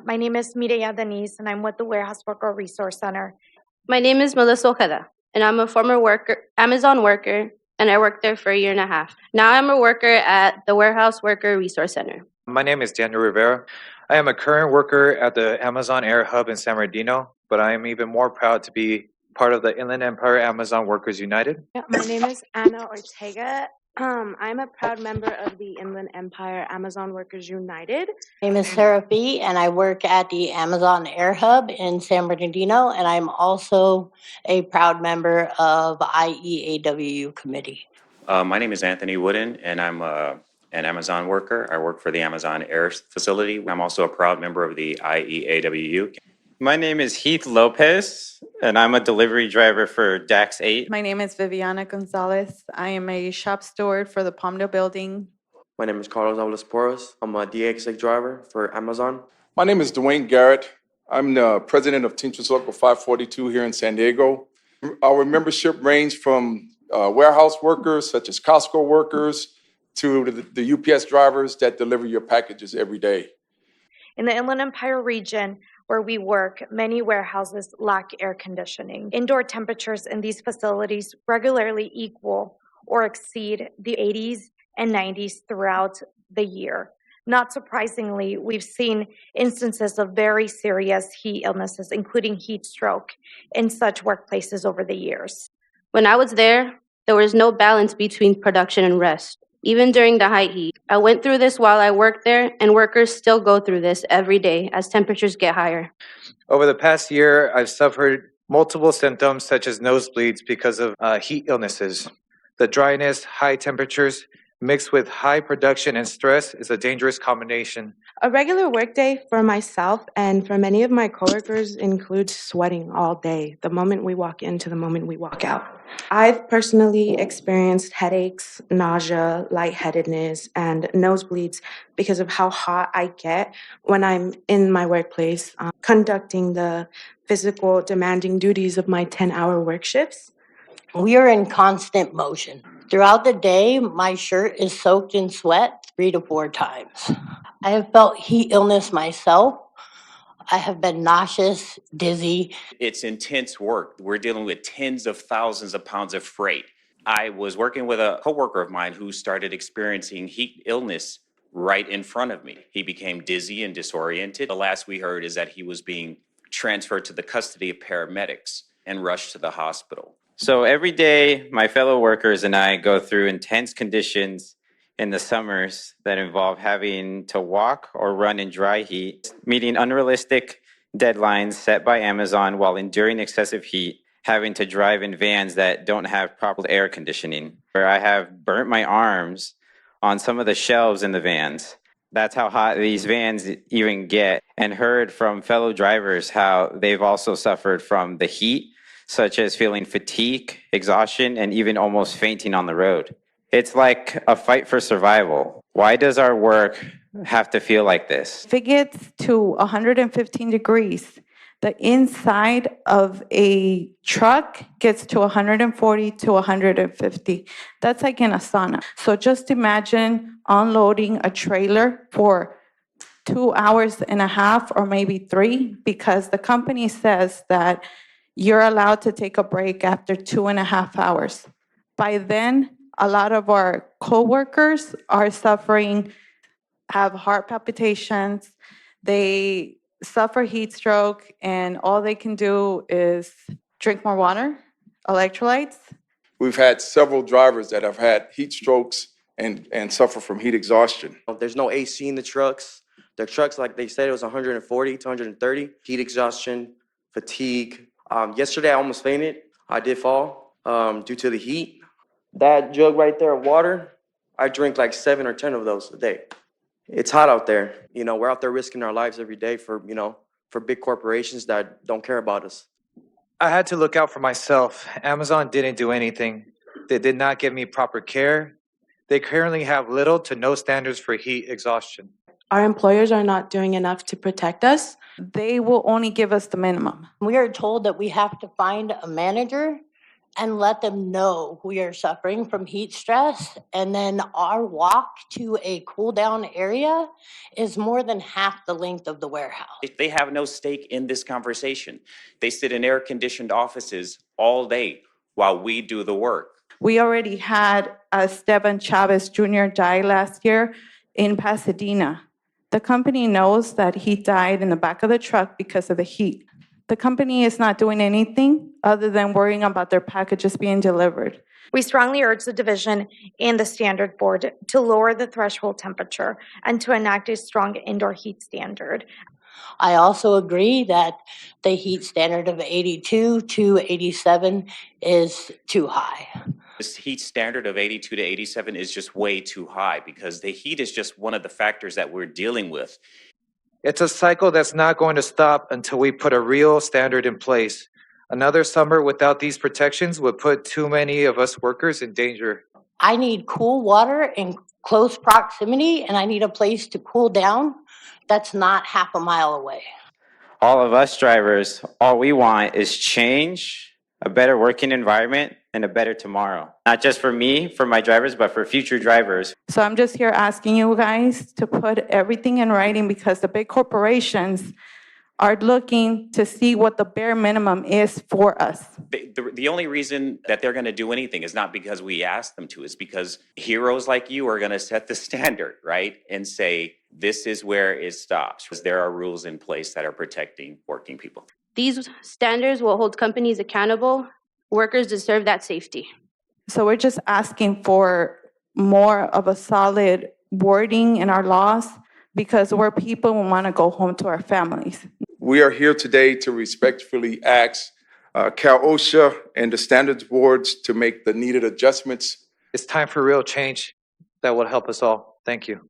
My name is Mireya Denise, and I'm with the Warehouse Worker Resource Center. My name is Melissa Ojeda, and I'm a former Amazon worker, and I worked there for a year and a half. Now I'm a worker at the Warehouse Worker Resource Center. My name is Daniel Rivera. I am a current worker at the Amazon Air Hub in San Bernardino, but I am even more proud to be part of the Inland Empire Amazon Workers United. My name is Ana Ortega. I'm a proud member of the Inland Empire Amazon Workers United. My name is Sarah Fee, and I work at the Amazon Air Hub in San Bernardino, and I'm also a proud member of IEAWU committee. My name is Anthony Wooden, and I'm an Amazon worker. I work for the Amazon Air facility. I'm also a proud member of the IEAWU. My name is Heath Lopez, and I'm a delivery driver for DAX 8. My name is Viviana Gonzalez. I am a shop steward for the Palmdale building. My name is Carlos Aulas-Porras. I'm a DX driver for Amazon. My name is Dwayne Garrett. I'm the president of Teamsters Local 542 here in San Diego. Our membership range from warehouse workers, such as Costco workers, to the UPS drivers that deliver your packages every day. In the Inland Empire region where we work, many warehouses lack air conditioning. Indoor temperatures in these facilities regularly equal or exceed the 80s and 90s throughout the year. Not surprisingly, we've seen instances of very serious heat illnesses, including heat stroke, in such workplaces over the years. When I was there was no balance between production and rest, even during the high heat. I went through this while I worked there, and workers still go through this every day as temperatures get higher. Over the past year, I've suffered multiple symptoms such as nosebleeds because of heat illnesses. The dryness, high temperatures, mixed with high production and stress is a dangerous combination. A regular workday for myself and for many of my coworkers includes sweating all day, the moment we walk in to the moment we walk out. I've personally experienced headaches, nausea, lightheadedness, and nosebleeds because of how hot I get when I'm in my workplace conducting the physical demanding duties of my 10-hour work shifts. We are in constant motion. Throughout the day, my shirt is soaked in sweat 3 to 4 times. I have felt heat illness myself. I have been nauseous, dizzy. It's intense work. We're dealing with tens of thousands of pounds of freight. I was working with a coworker of mine who started experiencing heat illness right in front of me. He became dizzy and disoriented. The last we heard is that he was being transferred to the custody of paramedics and rushed to the hospital. So every day, my fellow workers and I go through intense conditions in the summers that involve having to walk or run in dry heat, meeting unrealistic deadlines set by Amazon while enduring excessive heat, having to drive in vans that don't have proper air conditioning, where I have burnt my arms on some of the shelves in the vans. That's how hot these vans even get, and heard from fellow drivers how they've also suffered from the heat, such as feeling fatigue, exhaustion, and even almost fainting on the road. It's like a fight for survival. Why does our work have to feel like this? If it gets to 115 degrees, the inside of a truck gets to 140 to 150. That's like in a sauna. So just imagine unloading a trailer for 2 hours and a half or maybe 3, because the company says that you're allowed to take a break after 2.5 hours. By then, a lot of our coworkers are suffering, have heart palpitations, they suffer heat stroke, and all they can do is drink more water, electrolytes. We've had several drivers that have had heat strokes and suffer from heat exhaustion. There's no AC in the trucks. The trucks, like they said, it was 140 to 130. Heat exhaustion, fatigue. Yesterday, I almost fainted. I did fall due to the heat. That jug right there of water, I drink like 7 or 10 of those a day. It's hot out there. You know, we're out there risking our lives every day for big corporations that don't care about us. I had to look out for myself. Amazon didn't do anything. They did not give me proper care. They currently have little to no standards for heat exhaustion. Our employers are not doing enough to protect us. They will only give us the minimum. We are told that we have to find a manager and let them know we are suffering from heat stress. And then our walk to a cool down area is more than half the length of the warehouse. They have no stake in this conversation. They sit in air-conditioned offices all day while we do the work. We already had Esteban Chavez Jr. die last year in Pasadena. The company knows that he died in the back of the truck because of the heat. The company is not doing anything other than worrying about their packages being delivered. We strongly urge the division and the standard board to lower the threshold temperature and to enact a strong indoor heat standard. I also agree that the heat standard of 82 to 87 is too high. This heat standard of 82 to 87 is just way too high because the heat is just one of the factors that we're dealing with. It's a cycle that's not going to stop until we put a real standard in place. Another summer without these protections would put too many of us workers in danger. I need cool water in close proximity, and I need a place to cool down that's not half a mile away. All of us drivers, all we want is change, a better working environment, and a better tomorrow. Not just for me, for my drivers, but for future drivers. So I'm just here asking you guys to put everything in writing because the big corporations are looking to see what the bare minimum is for us. The only reason that they're going to do anything is not because we ask them to, it's because heroes like you are going to set the standard, right? And say, this is where it stops. Because there are rules in place that are protecting working people. These standards will hold companies accountable. Workers deserve that safety. So we're just asking for more of a solid wording in our laws because we're people who want to go home to our families. We are here today to respectfully ask Cal OSHA and the Standards Boards to make the needed adjustments. It's time for real change that will help us all. Thank you.